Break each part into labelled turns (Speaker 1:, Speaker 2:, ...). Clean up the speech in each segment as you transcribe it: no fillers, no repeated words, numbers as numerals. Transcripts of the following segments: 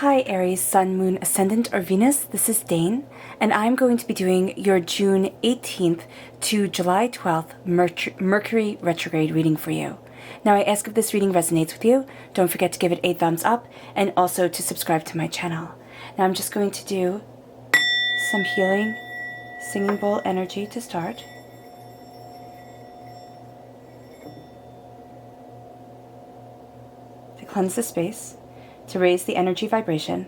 Speaker 1: Hi Aries, Sun, Moon, Ascendant, or Venus. This is Dane, and I'm going to be doing your June 18th to July 12th Mercury Retrograde reading for you. Now, I ask if this reading resonates with you. Don't forget to give it a thumbs up and also to subscribe to my channel. Now, I'm just going to do some healing singing bowl energy to start. To cleanse the space, to raise the energy vibration.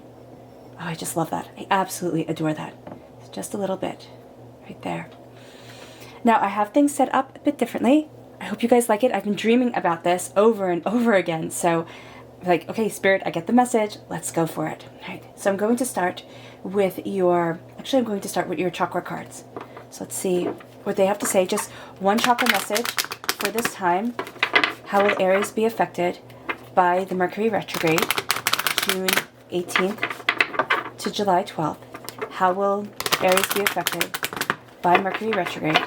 Speaker 1: Oh, I just love that. I absolutely adore that. It's just a little bit right there. Now, I have things set up a bit differently. I hope you guys like it. I've been dreaming about this over and over again. So, like, okay, Spirit, I get the message. Let's go for it. All right. So I'm going to start with your, actually, I'm going to start with your chakra cards. So let's see what they have to say. Just one chakra message for this time. How will Aries be affected by the Mercury retrograde, June 18th to July 12th? How will Aries be affected by Mercury retrograde,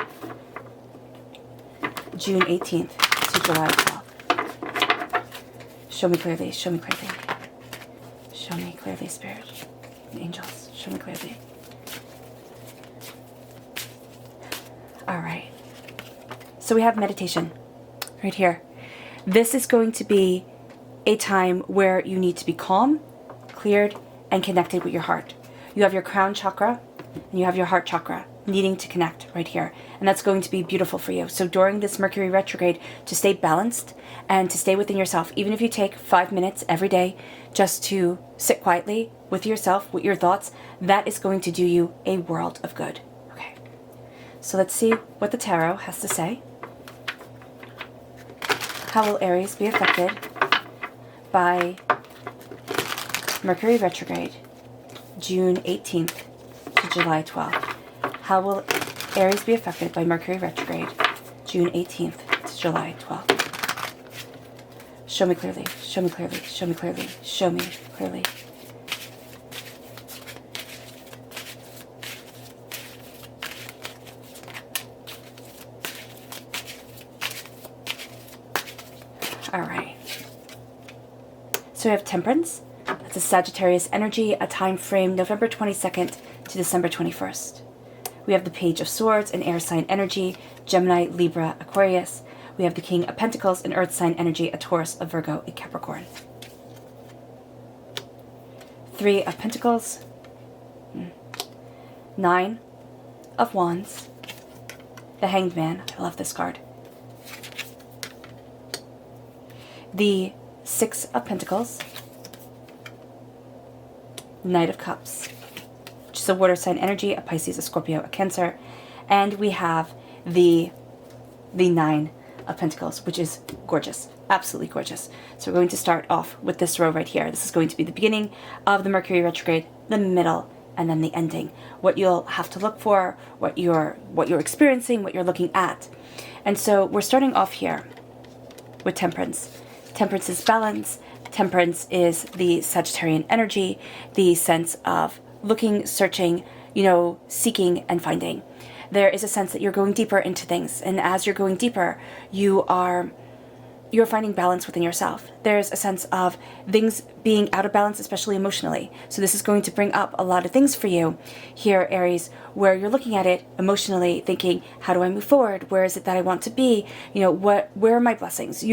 Speaker 1: June 18th to July 12th? Show me clearly, show me clearly. Show me clearly, Spirit. Angels, show me clearly. All right. So we have meditation right here. This is going to be a time where you need to be calm, cleared, and connected with your heart. You have your crown chakra and you have your heart chakra needing to connect right here. And that's going to be beautiful for you. So during this Mercury retrograde, to stay balanced and to stay within yourself, even if you take 5 minutes every day just to sit quietly with yourself, with your thoughts, that is going to do you a world of good. Okay. So let's see what the tarot has to say. How will Aries be affected by Mercury retrograde, June 18th to July 12th? How will Aries be affected by Mercury retrograde, June 18th to July 12th? Show me clearly, show me clearly, show me clearly, show me clearly. All right. So we have Temperance. That's a Sagittarius energy, a time frame November 22nd to December 21st. We have the Page of Swords, an air sign energy, Gemini, Libra, Aquarius. We have the King of Pentacles, an earth sign energy, a Taurus, a Virgo, a Capricorn. 3 of Pentacles, 9 of Wands, the Hanged Man. I love this card. The 6 of Pentacles, Knight of Cups, which is a water sign energy, a Pisces, a Scorpio, a Cancer. And we have the 9 of Pentacles, which is gorgeous, absolutely gorgeous. So we're going to start off with this row right here. This is going to be the beginning of the Mercury retrograde, the middle, and then the ending. What you'll have to look for, what you're experiencing, what you're looking at. And so we're starting off here with Temperance. Temperance is balance. Temperance is the Sagittarian energy, the sense of looking, searching, seeking and finding. There is a sense that you're going deeper into things, and as you're going deeper, you're finding balance within yourself. There's a sense of things being out of balance, especially emotionally. So this is going to bring up a lot of things for you here, Aries, where you're looking at it emotionally, thinking, how do I move forward? Where is it that I want to be? Where are my blessings?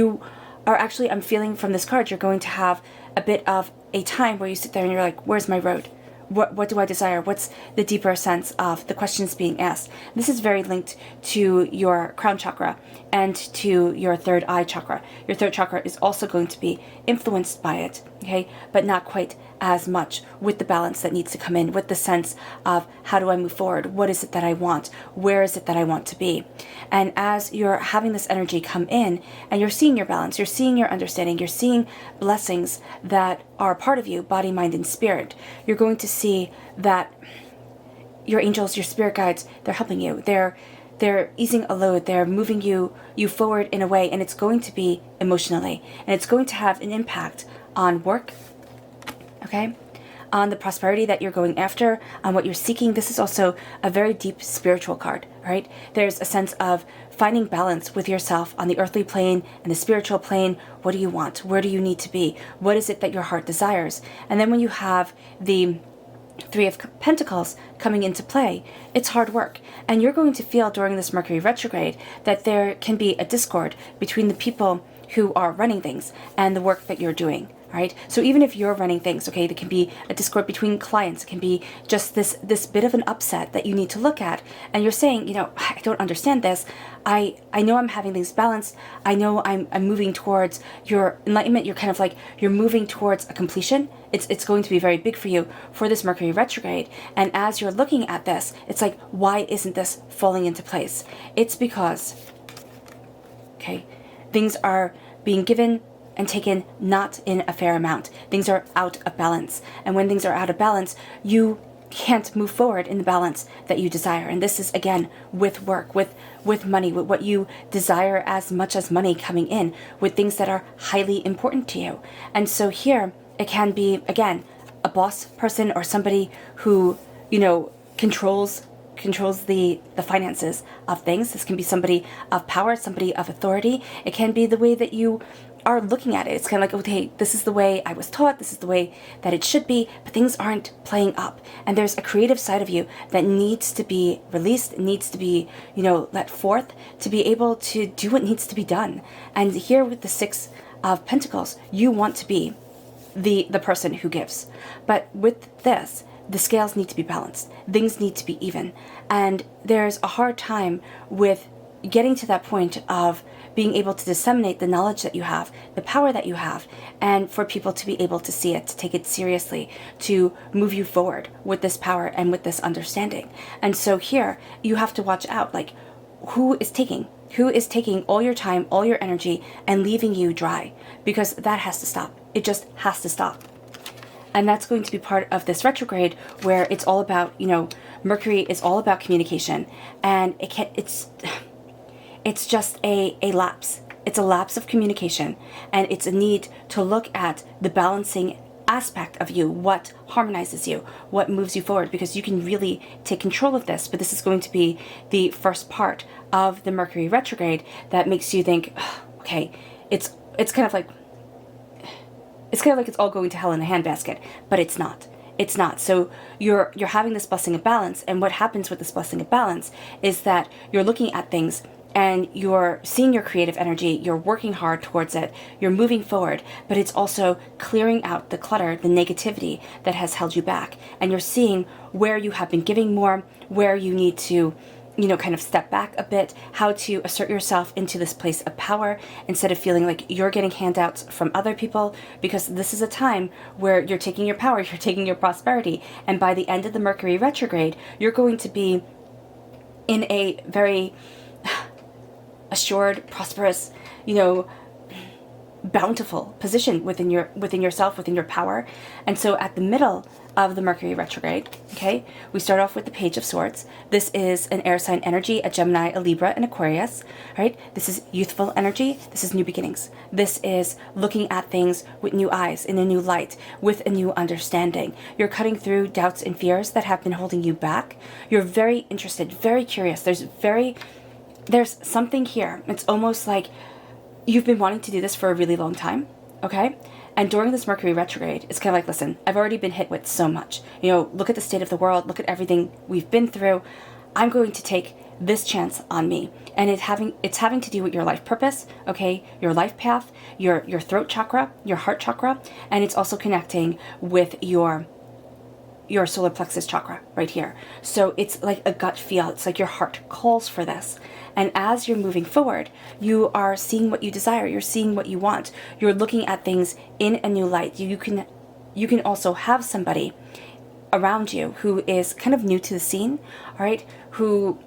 Speaker 1: I'm feeling from this card, you're going to have a bit of a time where you sit there and you're like, where's my road? What do I desire? What's the deeper sense of the questions being asked? This is very linked to your crown chakra and to your third eye chakra. Your third chakra is also going to be influenced by it, okay? But not quite as much, with the balance that needs to come in, with the sense of how do I move forward? What is it that I want? Where is it that I want to be? And as you're having this energy come in and you're seeing your balance, you're seeing your understanding, you're seeing blessings that are a part of you, body, mind, and spirit, you're going to see that your angels, your spirit guides, they're helping you. They're easing a load. They're moving you forward in a way, and it's going to be emotionally, and it's going to have an impact on work, okay, on the prosperity that you're going after, on what you're seeking. This is also a very deep spiritual card, right? There's a sense of finding balance with yourself on the earthly plane and the spiritual plane. What do you want? Where do you need to be? What is it that your heart desires? And then when you have the Three of Pentacles coming into play, it's hard work. And you're going to feel during this Mercury retrograde that there can be a discord between the people who are running things and the work that you're doing. Right? So even if you're running things, okay, there can be a discord between clients. It can be just this bit of an upset that you need to look at. And you're saying, you know, I don't understand this. I know I'm having things balanced. I know I'm moving towards your enlightenment. You're kind of like, you're moving towards a completion. It's going to be very big for you for this Mercury retrograde. And as you're looking at this, it's like, why isn't this falling into place? It's because, okay, things are being given and taken not in a fair amount. Things are out of balance. And when things are out of balance, you can't move forward in the balance that you desire. And this is, again, with work, with money, with what you desire as much as money coming in, with things that are highly important to you. And so here, it can be, again, a boss person or somebody who, you know, controls the finances of things. This can be somebody of power, somebody of authority. It can be the way that you are looking at it. It's kind of like, okay, this is the way I was taught, this is the way that it should be, but things aren't playing up. And there's a creative side of you that needs to be released, needs to be, you know, let forth to be able to do what needs to be done. And here with the Six of Pentacles, you want to be the person who gives. But with this, the scales need to be balanced. Things need to be even. And there's a hard time with getting to that point of being able to disseminate the knowledge that you have, the power that you have, and for people to be able to see it, to take it seriously, to move you forward with this power and with this understanding. And so here, you have to watch out, like, who is taking all your time, all your energy, and leaving you dry? Because that has to stop. It just has to stop. And that's going to be part of this retrograde where it's all about, you know, Mercury is all about communication, and it's just a lapse. It's a lapse of communication, and it's a need to look at the balancing aspect of you, what harmonizes you, what moves you forward, because you can really take control of this. But this is going to be the first part of the Mercury retrograde that makes you think, oh, okay, it's kind of like it's all going to hell in a handbasket, but it's not. It's not. So you're having this blessing of balance, and what happens with this blessing of balance is that you're looking at things and you're seeing your creative energy, you're working hard towards it, you're moving forward, but it's also clearing out the clutter, the negativity that has held you back. And you're seeing where you have been giving more, where you need to, you know, kind of step back a bit, how to assert yourself into this place of power instead of feeling like you're getting handouts from other people, because this is a time where you're taking your power, you're taking your prosperity. And by the end of the Mercury retrograde, you're going to be in a very assured, prosperous, you know, bountiful position within yourself, within your power. And so at the middle of the Mercury retrograde, okay, we start off with the Page of Swords. This is an air sign energy, a Gemini, a Libra, and Aquarius, right? This is youthful energy. This is new beginnings. This is looking at things with new eyes, in a new light, with a new understanding. You're cutting through doubts and fears that have been holding you back. You're very interested, very curious. There's something here. It's almost like you've been wanting to do this for a really long time, okay? And during this Mercury retrograde, it's kind of like, listen, I've already been hit with so much. You know, look at the state of the world, look at everything we've been through. I'm going to take this chance on me. And it's having to do with your life purpose, okay? Your life path, your throat chakra, your heart chakra, and it's also connecting with your solar plexus chakra right here. So it's like a gut feel. It's like your heart calls for this. And as you're moving forward, you are seeing what you desire. You're seeing what you want. You're looking at things in a new light. You can also have somebody around you who is kind of new to the scene, all right, who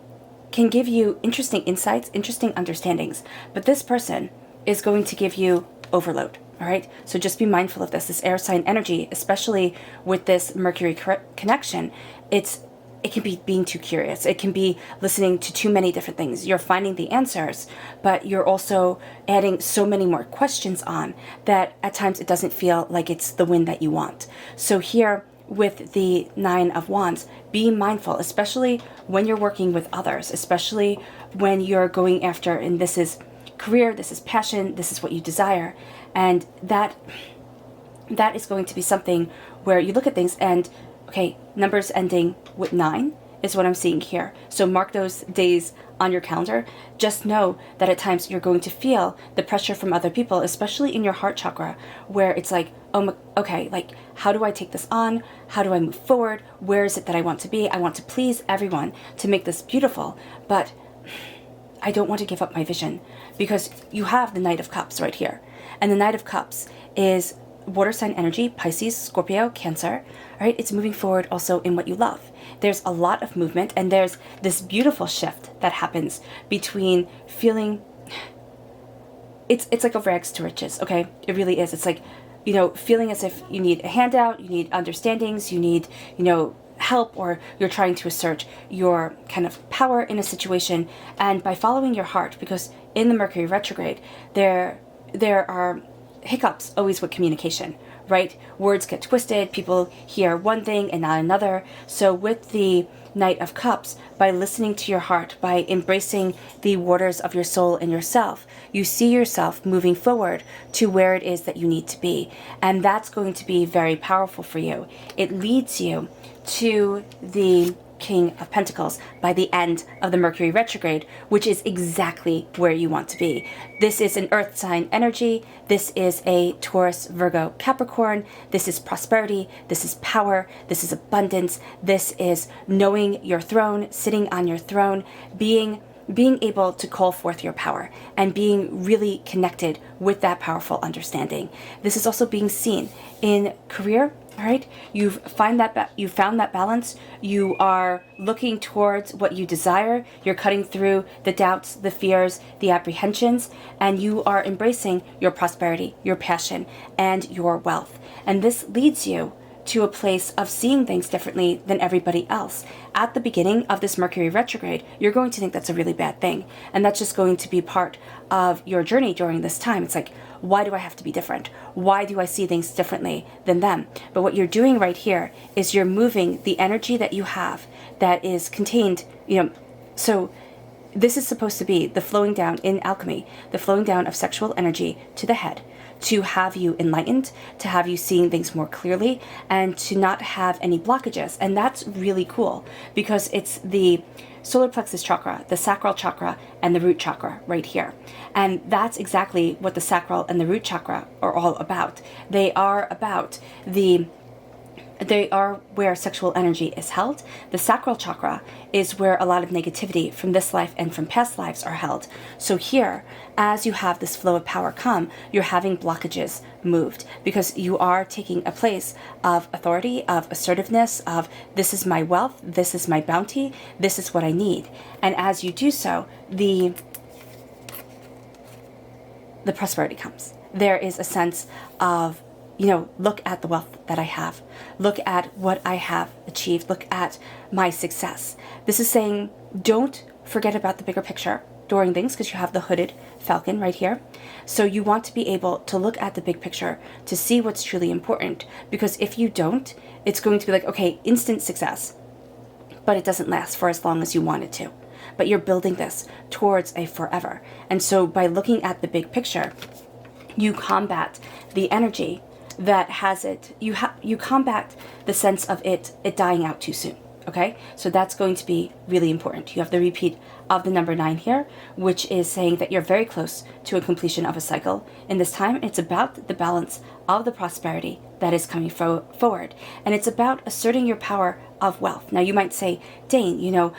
Speaker 1: can give you interesting insights, interesting understandings. But this person is going to give you overload. All right, so just be mindful of this. This air sign energy, especially with this Mercury connection, it can be being too curious. It can be listening to too many different things. You're finding the answers, but you're also adding so many more questions on that at times it doesn't feel like it's the win that you want. So here, with the Nine of Wands, be mindful, especially when you're working with others, especially when you're going after, and this is career, this is passion, this is what you desire. And that is going to be something where you look at things and, okay, numbers ending with 9 is what I'm seeing here. So mark those days on your calendar. Just know that at times you're going to feel the pressure from other people, especially in your heart chakra, where it's like, oh, okay, like, how do I take this on? How do I move forward? Where is it that I want to be? I want to please everyone to make this beautiful, but I don't want to give up my vision, because you have the Knight of Cups right here. And the Knight of Cups is water sign energy, Pisces, Scorpio, Cancer, right? It's moving forward also in what you love. There's a lot of movement, and there's this beautiful shift that happens between feeling, it's like a rags to riches, okay? It really is. It's like, you know, feeling as if you need a handout, you need understandings, you need, you know, help, or you're trying to assert your kind of power in a situation. And by following your heart, because in the Mercury retrograde, there are hiccups always with communication, right? Words get twisted, people hear one thing and not another. So with the Knight of Cups, by listening to your heart, by embracing the waters of your soul and yourself, you see yourself moving forward to where it is that you need to be. And that's going to be very powerful for you. It leads you to the King of Pentacles by the end of the Mercury retrograde, which is exactly where you want to be. This is an earth sign energy. This is a Taurus, Virgo, Capricorn. This is prosperity. This is power. This is abundance. This is knowing your throne, sitting on your throne, being able to call forth your power and being really connected with that powerful understanding. This is also being seen in career. All right, you found that balance. You are looking towards what you desire. You're cutting through the doubts, the fears, the apprehensions, and you are embracing your prosperity, your passion, and your wealth. And this leads you to a place of seeing things differently than everybody else. At the beginning of this Mercury retrograde, you're going to think that's a really bad thing, and that's just going to be part of your journey during this time. It's like, why do I have to be different? Why do I see things differently than them? But what you're doing right here is you're moving the energy that you have that is contained, you know, so this is supposed to be the flowing down in alchemy, the flowing down of sexual energy to the head, to have you enlightened, to have you seeing things more clearly, and to not have any blockages. And that's really cool, because it's the solar plexus chakra, the sacral chakra, and the root chakra right here. And that's exactly what the sacral and the root chakra are all about. They are where sexual energy is held. The sacral chakra is where a lot of negativity from this life and from past lives are held. So here, as you have this flow of power come, you're having blockages moved, because you are taking a place of authority, of assertiveness, of this is my wealth, this is my bounty, this is what I need. And as you do so, the prosperity comes. There is a sense of, you know, look at the wealth that I have. Look at what I have achieved. Look at my success. This is saying, don't forget about the bigger picture during things, because you have the hooded falcon right here. So you want to be able to look at the big picture to see what's truly important, because if you don't, it's going to be like, okay, instant success, but it doesn't last for as long as you want it to. But you're building this towards a forever. And so by looking at the big picture, you combat the energy that has it, you combat the sense of it dying out too soon. Okay, so that's going to be really important. You have the repeat of the number 9 here, which is saying that you're very close to a completion of a cycle in this time. It's about the balance of the prosperity that is coming forward, and it's about asserting your power of wealth. Now you might say, Dane, you know,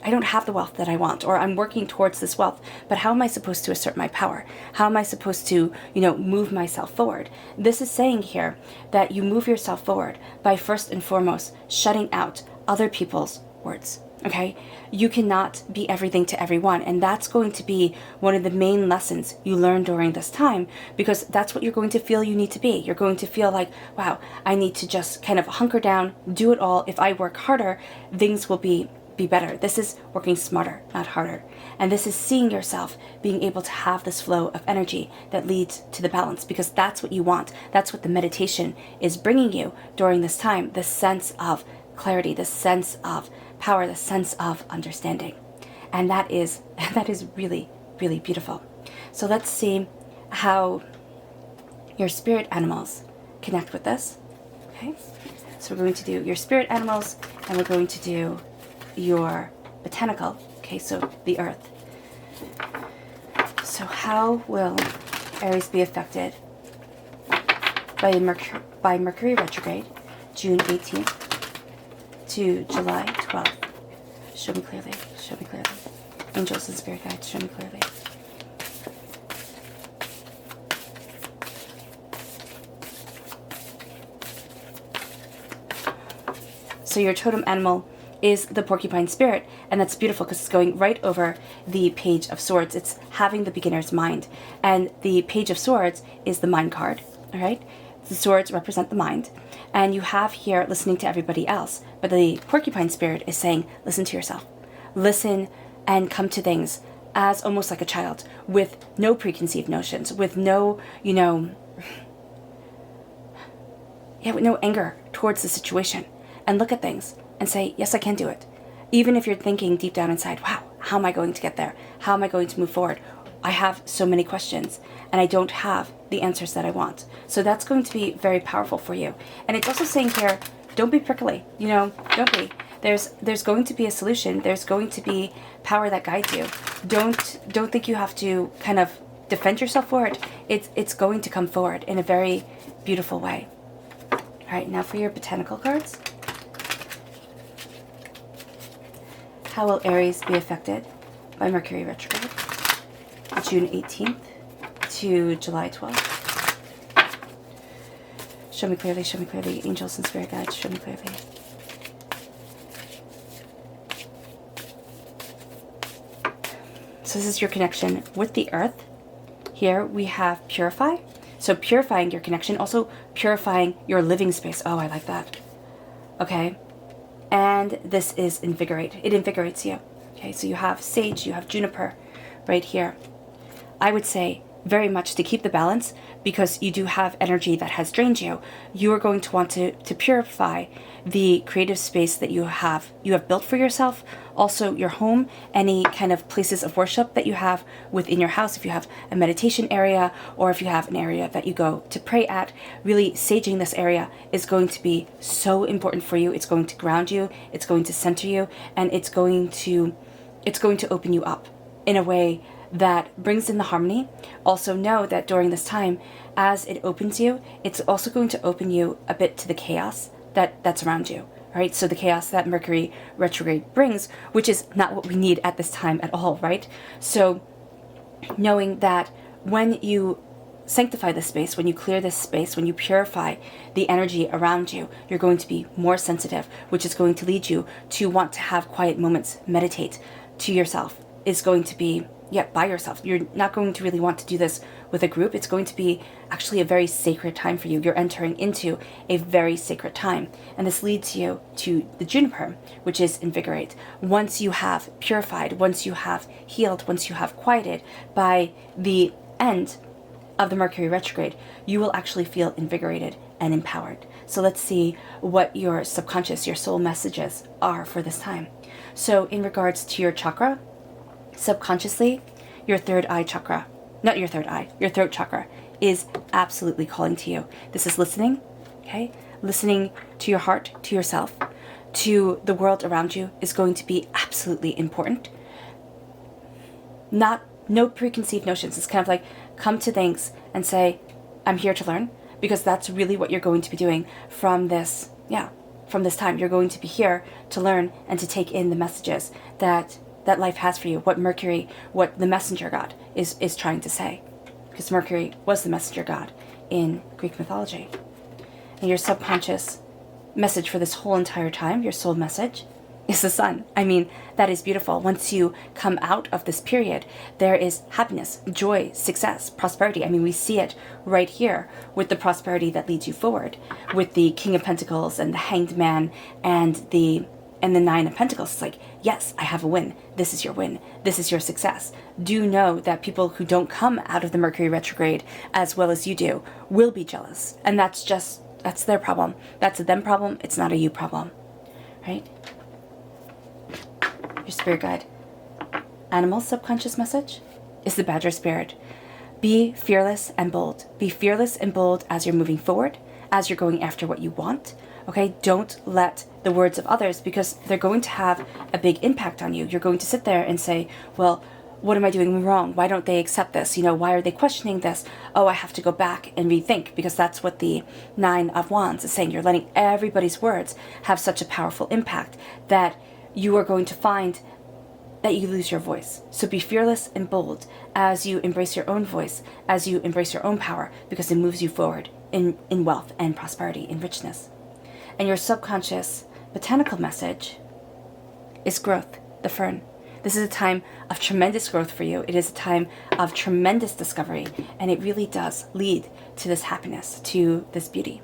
Speaker 1: I don't have the wealth that I want, or I'm working towards this wealth, but how am I supposed to assert my power? How am I supposed to, you know, move myself forward? This is saying here that you move yourself forward by first and foremost shutting out other people's words. Okay? You cannot be everything to everyone, and that's going to be one of the main lessons you learn during this time, because that's what you're going to feel you need to be. You're going to feel like, wow, I need to just kind of hunker down, do it all. If I work harder, things will be be better. This is working smarter, not harder. And this is seeing yourself being able to have this flow of energy that leads to the balance, because that's what you want. That's what the meditation is bringing you during this time, this sense of clarity, this sense of power, this sense of understanding. And that is really, really beautiful. So let's see how your spirit animals connect with this. Okay, so we're going to do your spirit animals, and we're going to do your botanical. Okay, so the earth. So how will Aries be affected by Mercury retrograde, June 18th to July 12th? Show me clearly. Show me clearly. Angels and spirit guides, show me clearly. So your totem animal is the porcupine spirit, and that's beautiful because it's going right over the Page of Swords. It's having the beginner's mind, and the Page of Swords is the mind card. All right, the swords represent the mind, and you have here listening to everybody else, but the porcupine spirit is saying listen to yourself, listen and come to things as almost like a child, with no preconceived notions, with no with no anger towards the situation. And look at things and say, yes, I can do it. Even if you're thinking deep down inside, wow, how am I going to get there? How am I going to move forward? I have so many questions and I don't have the answers that I want. So that's going to be very powerful for you. And it's also saying here, don't be prickly, don't be. There's going to be a solution. There's going to be power that guides you. Don't think you have to kind of defend yourself for it. It's going to come forward in a very beautiful way. All right, now for your botanical cards. How will Aries be affected by Mercury retrograde, June 18th to July 12th? Show me clearly, angels and spirit guides, show me clearly. So this is your connection with the earth. Here we have purify. So purifying your connection, also purifying your living space. Oh, I like that. Okay. And this is invigorate. It invigorates you. Okay, so you have sage, you have juniper right here. I would say very much to keep the balance, because you do have energy that has drained you. You are going to want to purify the creative space that you have built for yourself, also your home, any kind of places of worship that you have within your house. If you have a meditation area, or if you have an area that you go to pray at, really saging this area is going to be so important for you. It's going to ground you, it's going to center you, and it's going to open you up in a way that brings in the harmony. Also know that during this time, as it opens you, it's also going to open you a bit to the chaos that's around you. Right? So the chaos that Mercury retrograde brings, which is not what we need at this time at all, right? So knowing that when you sanctify this space, when you clear this space, when you purify the energy around you, you're going to be more sensitive, which is going to lead you to want to have quiet moments, meditate to yourself. Is going to be by yourself. You're not going to really want to do this with a group. It's going to be actually a very sacred time for you. You're entering into a very sacred time. And this leads you to the juniper, which is invigorate. Once you have purified, once you have healed, once you have quieted, by the end of the Mercury retrograde, you will actually feel invigorated and empowered. So let's see what your subconscious, your soul messages are for this time. So in regards to your chakra, subconsciously, your third chakra is absolutely calling to you. This is listening, okay? Listening to your heart, to yourself, to the world around you is going to be absolutely important. No preconceived notions. It's kind of like come to things and say, I'm here to learn, because that's really what you're going to be doing from this time. You're going to be here to learn and to take in the messages that life has for you, what Mercury, what the messenger god is trying to say, because Mercury was the messenger god in Greek mythology. And your subconscious message for this whole entire time, your soul message, is the sun. I mean, that is beautiful. Once you come out of this period, there is happiness, joy, success, prosperity. I mean, we see it right here with the prosperity that leads you forward, with the King of Pentacles and the Hanged Man and the And the Nine of Pentacles is like, yes, I have a win. This is your win. This is your success. Do know that people who don't come out of the Mercury retrograde as well as you do will be jealous. And that's their problem. That's a them problem. It's not a you problem. Right? Your spirit guide. Animal subconscious message is the Badger spirit. Be fearless and bold. Be fearless and bold as you're moving forward, as you're going after what you want. Okay, don't let the words of others, because they're going to have a big impact on you. You're going to sit there and say, well, what am I doing wrong? Why don't they accept this? Why are they questioning this? Oh, I have to go back and rethink, because that's what the Nine of Wands is saying. You're letting everybody's words have such a powerful impact that you are going to find that you lose your voice. So be fearless and bold as you embrace your own voice, as you embrace your own power, because it moves you forward in wealth and prosperity and richness. And your subconscious botanical message is growth, the fern. This is a time of tremendous growth for you. It is a time of tremendous discovery, and it really does lead to this happiness, to this beauty.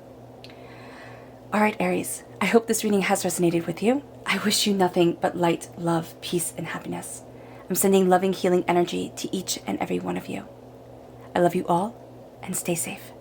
Speaker 1: All right, Aries, I hope this reading has resonated with you. I wish you nothing but light, love, peace, and happiness. I'm sending loving, healing energy to each and every one of you. I love you all, and stay safe.